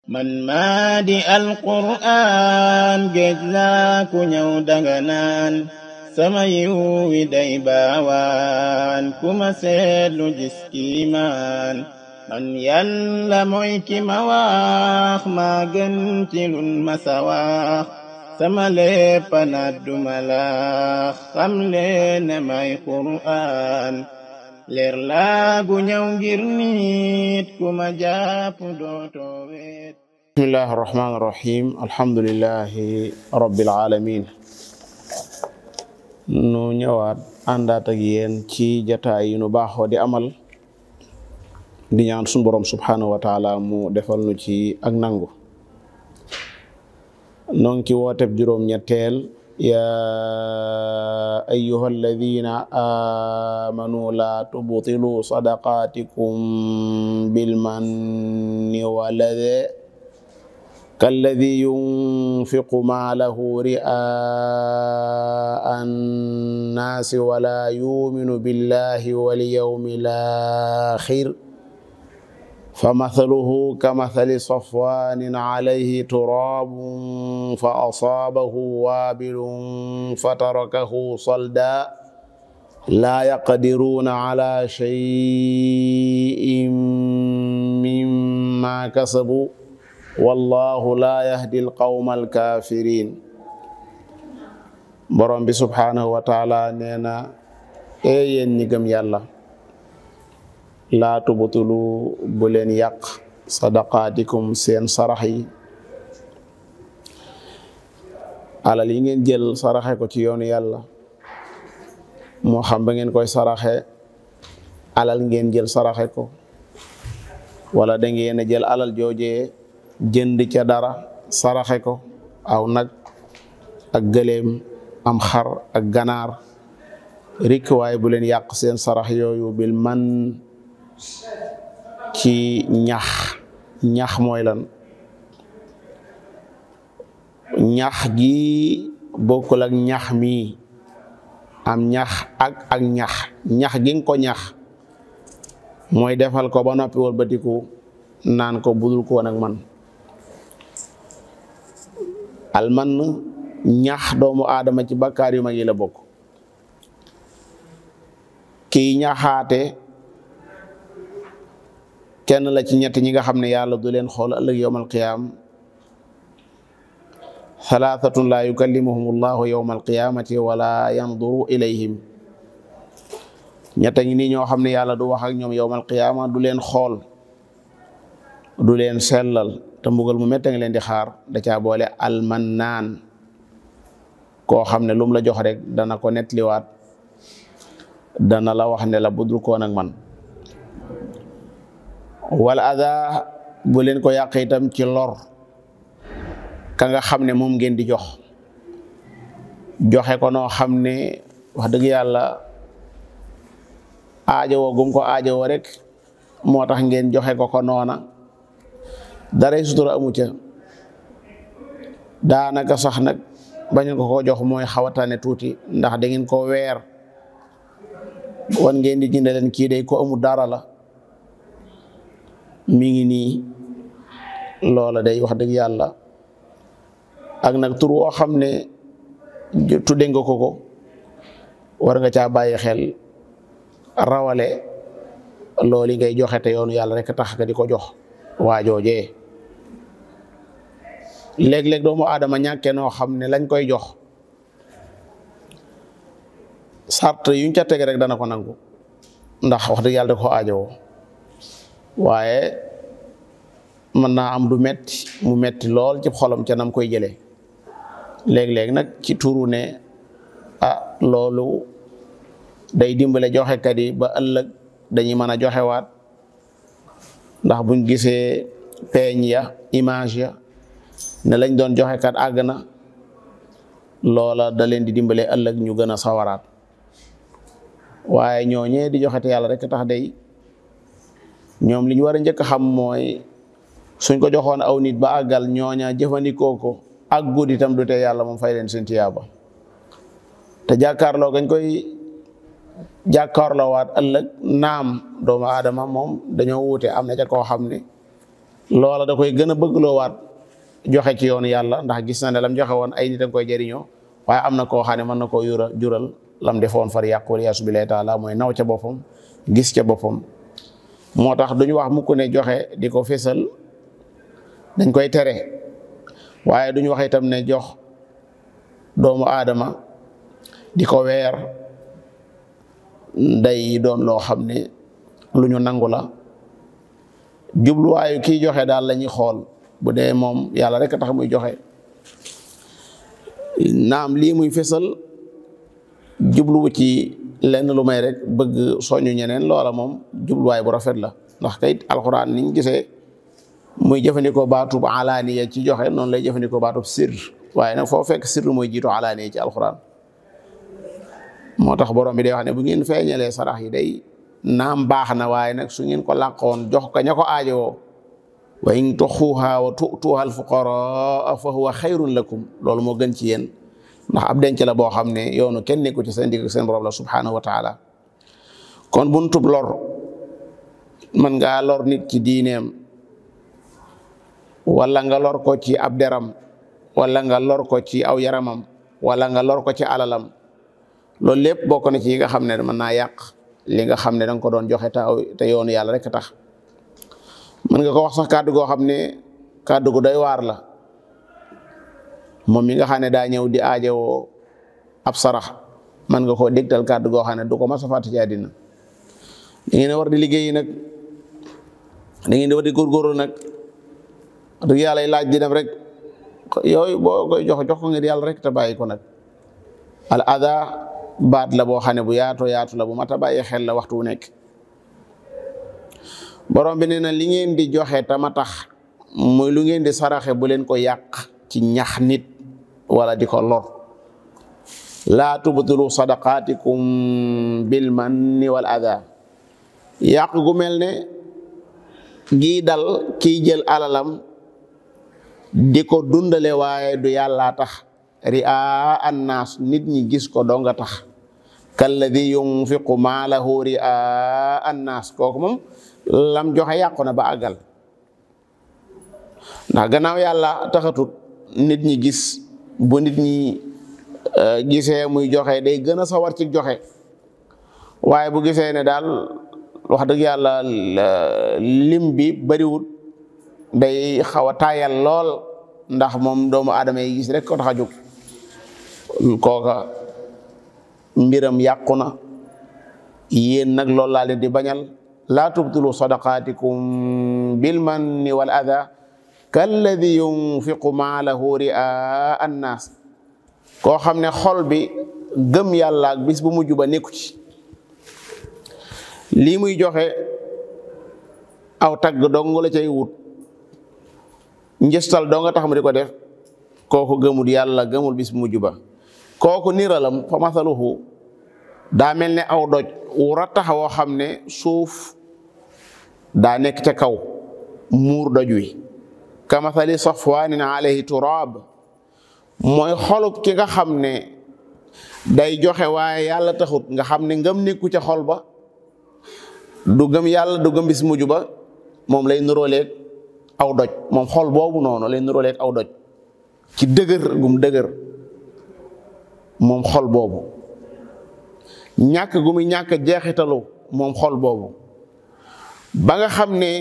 man maa di alquraan géej laa ku ñëw danga naan sama yiw wi day baawaan ku ma seetlu gis kiimaan man yàlla mooy ki ma wax maa gën ci lun ma sa wax sama lépp na duma la xam leen ne may quraan leer laa gu ñëw ngir nit ku ma jàpp dootoo weet. bismillahi rahmaani rahim alhamdulillahi rabbil alamin nu ñëwaat àndaat ak yéen ci jataay yi nu baaxoo di amal di ñaan sunu borom subhanahu wa taala mu defal nu ci ak nangu noo ngi ci wooteb juróom-ñetteel yaa ayyuha alladina amanu la tubtilu sadaqatikum bilmanni walade kalladi yunfiqu maalahu ri'aa annaasi wala yuminu billahi wal yawmil aaxir فمثله كمثل صفوان عليه تراب فأصابه وابل فتركه صلدا لا يقدرون على شيء مما كسبوا والله لا يهدي القوم الكافرين borom bi subhanahu wa taala nee na yéen ñi gëm yàlla laa tubtulu bu leen yàq sadaqaatikum seen sarax yi alal yi ngeen jël saraxe ko ci yoonu yàlla moo xam ba ngeen koy saraxe alal ngeen jël saraxe ko wala da ngeen a jël alal joojee jënd ca dara saraxe ko aw nag ak gëléem am xar ak ganaar rikk waaye bu leen yàq seen sarax yooyu bil man ci ñax mooy lan ñax gi bokkul ak ñax mi am ñax ak ñax gi nga ko ñax mooy defal ko ba noppi wal batiku naan ko budul ko woon ak man alman ñax doomu aadama ci bakkaar yu mag yi la bokk kii ñaxaate kenn la ci ñett ñi nga xam ne yàlla du leen xool ëllëg yawmal qiyaam thalathatun la yukallimuhum allahu yawmal qiyaamati wala yanduru ilayhim ñetta ngi nii ñoo xam ne yàlla du wax ak ñoom yawmal qiyaama du leen xool du leen sellal te mbugal mu métta ngi leen di xaar da caa boole almannaan koo xam ne lum la jox rek dana ko nettaliwaat dana la wax ne la budul koon ak man wala ada bu leen ko yàq itam ci lor ka nga xam ne moom ngeen di joxe ko noo xam ne wax dëgg yàlla aajowoo gum ko aajowoo rek moo tax ngeen joxe ko noona daray sutura amu ca daanaka sax nag bañ ko jox mooy xawataane tuuti ndax da ngeen ko weer wan ngeen di jëndaleen kii day ko amul dara la mi ngi nii loola day wax dëgg yàlla ak nag tur woo xam ne tudde nga ko war nga caa bàyyi xel rawale loolu ngay joxe te yoonu yàlla rek tax nga di ko jox waajoojee léeg-léeg doomu aadama ñàkke noo xam ne lañ koy jox sart yuñ ca teg rek dana ko nangu ndax wax dëgg yàlla da ko aajowoo waaye mën naa am du metti mu metti lool ci xolam ca nam koy jëlee léeg-léeg nag ci turu ne loolu day dimbale joxekat yi ba ëllëg dañuy mën a joxewaat ndax buñ gisee peeñ ya image ya ne lañ doon joxekat àgg na loola da leen di dimbale ëllëg ñu gën a sawaraat waaye ñooñee di joxe te yàlla rek tax day ñoom li ñu war a njëkk a xam mooy suñ ko joxoon aw nit ba àggal ñooña jëfandikoo ko ak guddi itam du te yàlla moom fay leen seen tiyaaba te jàkkaarloo gañ koy jàkkaarloo waat ëllëg naam doomu aadama moom dañoo wuute am na ca koo xam ne loola da koy gën a bëggloo waat joxe ci yoonu yàlla ndax gis na ne lam joxe woon ay nit a koy jëriñoo waaye am na koo xam ne mën na koo jural lam defoon far yàqu waliyaasu billaahi taala mooy naw ca boppam gis ca boppam. moo tax duñu wax mukk ne joxe di ko fésal dañ koy tere waaye duñu wax itam ne jox doomu aadama di ko weer day doon loo xam ne lu ñu nangu la. jubluwaayu kiy joxe daal la ñuy xool bu dee moom yàlla rek a tax muy joxe naam lii muy fésal jubluwu ci lenn lu may rek bëgg soñu ñeneen loola moom jubluwaay bu rafet la ndax kay alxuraan niñ gisee muy jëfandikoo baatub alaaniya ci joxe noonu lay jëfandikoo baatub sirr waaye nag foo fekk sirr mooy jiitu alaaniya ci alxuraan moo tax borom bi day wax ne bu ngeen feeñalee sarax yi day naam baax na waaye nag su ngeen ko làqoon jox ko ña ko aajowoo wa in tuxuuha wa tu'tuha al-fuqaraa fa huwa xayrun lakum loolu moo gën ci yéen ndax ab denc la boo xam ne yoonu kenn nekku ci seen digg seen borom la subhanahu wa taala. kon buntub lor mën ngaa lor nit ci diineem wala nga lor ko ci ab deram wala nga lor ko ci aw yaramam wala nga lor ko ci alalam loolu lépp bokk na ci yi nga xam ne mën naa yàq li nga xam ne danga ko doon joxe te yoonu yàlla rek tax. mën nga ko wax sax kàddu goo xam ne kàddu gu doy waar la moom mi nga xam ne daa ñëw di aajowoo ab sarax mën nga koo dégtal kàddu goo xam ne du ko mas a fàtte ci àddina. da ngeen war di liggéeyi nag da ngeen di war di góorgóorlu nag dëgg yàlla laaj di dem rek yooyu boo koy jox ko ngir yàlla rek te bàyyi ko nag. al ada baat la boo xam ne bu yaatoo yaatu la bu mat a bàyyi xel la waxtu wu nekk. borom bi nee na li ngeen di joxe tama tax muy lu ngeen di saraxe bu leen ko yàq ci ñax nit wala di ko lor. laa tubtilu sadaqaatikum bil manni wal ada yàq gu mel ne gii dal kiy jël alalam di ko dundale waaye du yàlla tax ri'a annaas nit ñi gis ko doo nga tax kalladi yunfiqu maalahu ri'a annaas kooku moom lam joxe yàqu na ba àggal ndax gannaaw yàlla taxatut nit ñi gis bu nit ñi gisee muy joxe day gën a sawar ci joxe waaye bu gisee ne daal wax dëgg yàlla lim bi bariwut day xaw a taayal lool ndax moom doomu aadama yi gis rek ko tax a jóg kooka mbiram yàqu na. yéen nag loolu laa leen di bañal laa tubtilu sadaqaatikum bil manni wal ada kalladi yunfiqu maalahu ri'a annaas koo xam ne xol bi gëm yàlla ak bis bu mujj ba nekku ci lii muy joxe aw tagg dong la cay wut njëstal doo nga tax mu di ko def kooku gëmul yàlla gëmul bis bu mujj ba kooku niralam fa masaluhu daa mel ne aw doj wu rattax woo xam ne suuf daa nekk ca kaw muur doj wi ka masali safwaanin alayhi turaab mooy xolub ki nga xam ne day joxe waaye yàlla taxut nga xam ne ngëm nekku ca xol ba du gëm yàlla du gëm bis mujj ba moom lay nuróoleeg aw doj moom xol boobu noonu lay nuróoleeg aw doj ci dëgër gum dëgër moom xol boobu ñàkk gu muy ñàkk jeexitalu moom xol boobu ba nga xam ne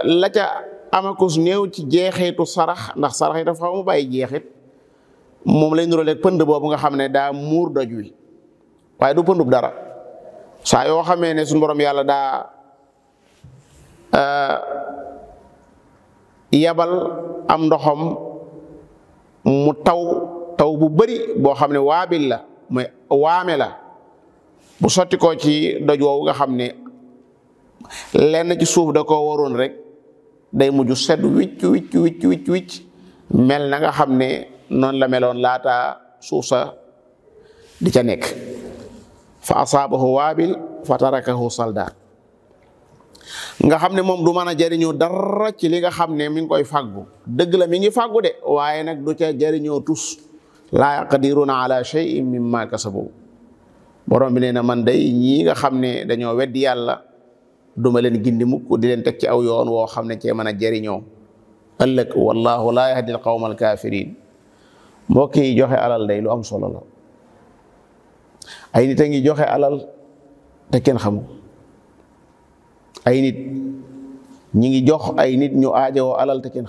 la ca amakus néew ci jeexitu sarax ndax sarax yi dafa xaw mu bàyyi jeexit moom lay nuróoleeg pënd boobu nga xam ne daa muur doj wi waaye du pëndub dara saa yoo xamee ne suñu borom yàlla daa yabal am ndoxam mu taw bu bari boo xam ne waabil la mooy waame la bu sotti ko ci doj woowu nga xam ne lenn ci suuf da koo waroon rek day mujj sedd wicc mel na nga xam ne noonu la meloon laata suuf sa di ca nekk fa asaabahu waabil fa tarakahu salda nga xam ne moom du mën a jariñoo dara ci li nga xam ne mi ngi koy fàggu dëgg la mi ngi fàggu de waaye nag du ca jariñoo tus laa yaqdiruna ala shay'in mimma kasabu borom bi nee na man day ñii nga xam ne dañoo weddi yàlla duma leen gindi mukk di leen teg ci aw yoon woo xam ne cee mën a jariñoo ëllëg wallahu laa yahdi al qawma al kaafiriin. mbokk yi joxe alal day lu am solo la. ay nit a ngi joxe alal te kenn xamu ay nit ñi ngi jox ay nit ñu aajowoo alal te kenn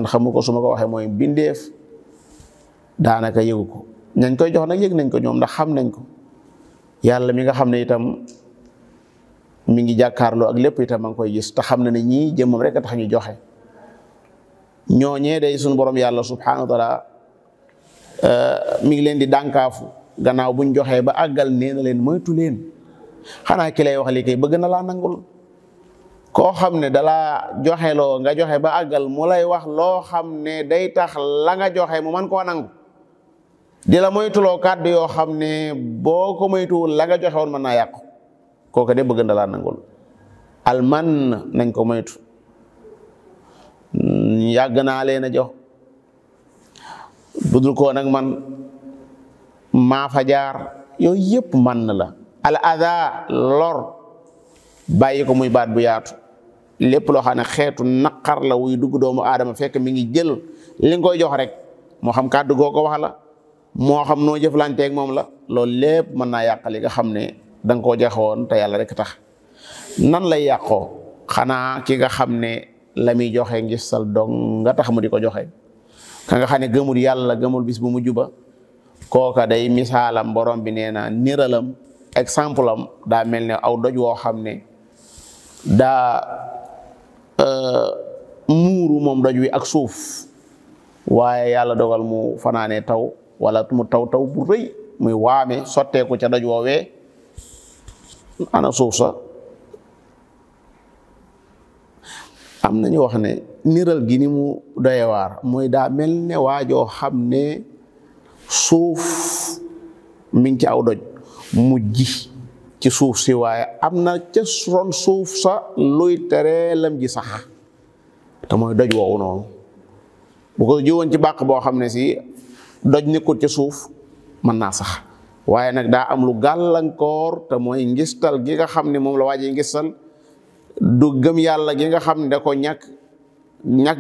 xamu ko su ma ko waxee mooy bindeef daanaka yëgu ko ñañ koy jox nag yëg nañ ko ñoom ndax xam nañ ko. yàlla mi nga xam ne itam mi ngi jàkkaarloo ak lépp itam ma ngi koy gis te xam na ne ñii jëmmam rek a tax ñu joxe. ñooñee day suñu borom yàlla subhanahu wa taala mi ngi leen di dànkaafu gannaaw buñ joxee ba àggal nee na leen moytu leen. xanaa ki lay wax li kay bëgg na laa nangul. koo xam ne dalaa joxeloo nga joxe ba àggal mu lay wax loo xam ne day tax la nga joxe mu man koo nangu di la moytuloo kàddu yoo xam ne boo ko moytuwul la nga joxe woon mën naa yàqu kooku de bëgg na laa nangul. alman nañ ko moytu. yàgg naa leen a jox budul ko nag man maa fa jaar yooyu yëpp man la. al ada lor bàyyi ko muy baat bu yaatu lépp loo xam ne xeetu naqar la wuy dugg doomu aadama fekk mi ngi jël li nga koy jox rek moo xam kàddu goo ko wax la moo xam noo jëflanteeg moom la loolu lépp mën naa yàq li nga xam ne da nga koo joxewoon te yàlla rek tax. nan lay yàqoo xanaa ki nga xam ne la muy joxe ngir sal dong nga tax mu di ko joxe ka nga xam ne gëmul yàlla gëmul bis bu mujj ba kooka day misaalam borom bi nee na niralam exemple am daa mel ne aw doj woo xam ne daa muuru moom doj wi ak suuf waaye yàlla dogal mu fanaane taw wala mu taw bu rëy muy waame sotteeku ca doj woowee ana suuf sa. am nañu wax ne niral gi ni mu doyewaar mooy daa mel ne waajoo xam ne suuf mi ngi ci aw doj mu ji ci suuf si waaye am na ca ron suuf sa luy tere lam ji sax te mooy doj woowu noonu bu ko jiwoon ci bàq boo xam ne si doj nekkul ca suuf mën naa sax waaye nag daa am lu gàllankoor te mooy ngistal gi nga xam ne moom la waajee ngistal du gëm yàlla gi nga xam ne da ko ñàkk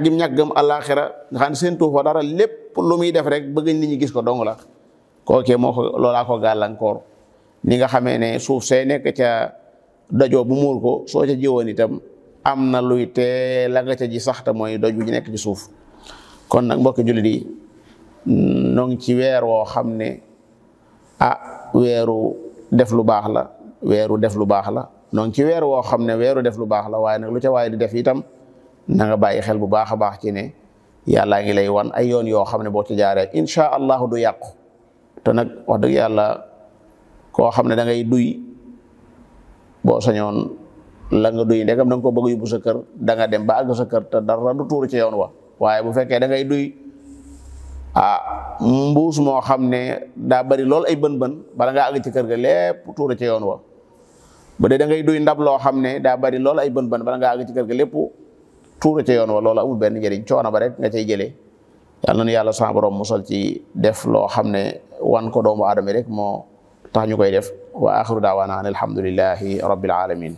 gim ñàkk gëm àllaaxira nga xam ne seen tuuf fa dara lépp lu muy def rek bëgg nit ñi gis ko dong la kookee moo ko loolaa ko gàllankoor. ni nga xamee ne suuf see nekk ca dajoo bu muur ko soo ca jiwoon itam am na luy tee la nga ca ji sax te mooy doj bu nekk ci suuf. kon nag mbokki jullit yi noo ngi ci weer woo xam ne weeru def lu baax la weeru def lu baax la noo ngi ci weer woo xam ne weeru def lu baax la waaye nag lu ca waaye di def itam na nga bàyyi xel bu baax a baax ci ne yàllaa ngi lay wan ay yoon yoo xam ne boo ci jaaree insha allahu du yàqu. te nag wax dëgg yàlla koo xam ne da ngay duy boo sañoon la nga duy ndegam da nga ko bëgg yóbbu sa kër da nga dem ba àgg sa kër te dara du tuuru ci yoon wa waaye bu fekkee da ngay duy mbuus moo xam ne daa bari lool ay bën-bën bala ngaa àgg ci kër ga lépp tuuru ci yoon wa bu dee da ngay duy ndab loo xam ne daa bari lool ay bën-bën bala ngaa àgg ci kër ga lépp tuuru ci yoon wa loolu amul benn njëriñ coono ba rek nga cay jëlee. yàlla na yàlla sa borom musal ci def loo xam ne wan ko doomu aadama rek moo tax ñu koy def wa axiru daawaana an alhamdulillahi rabbil alamin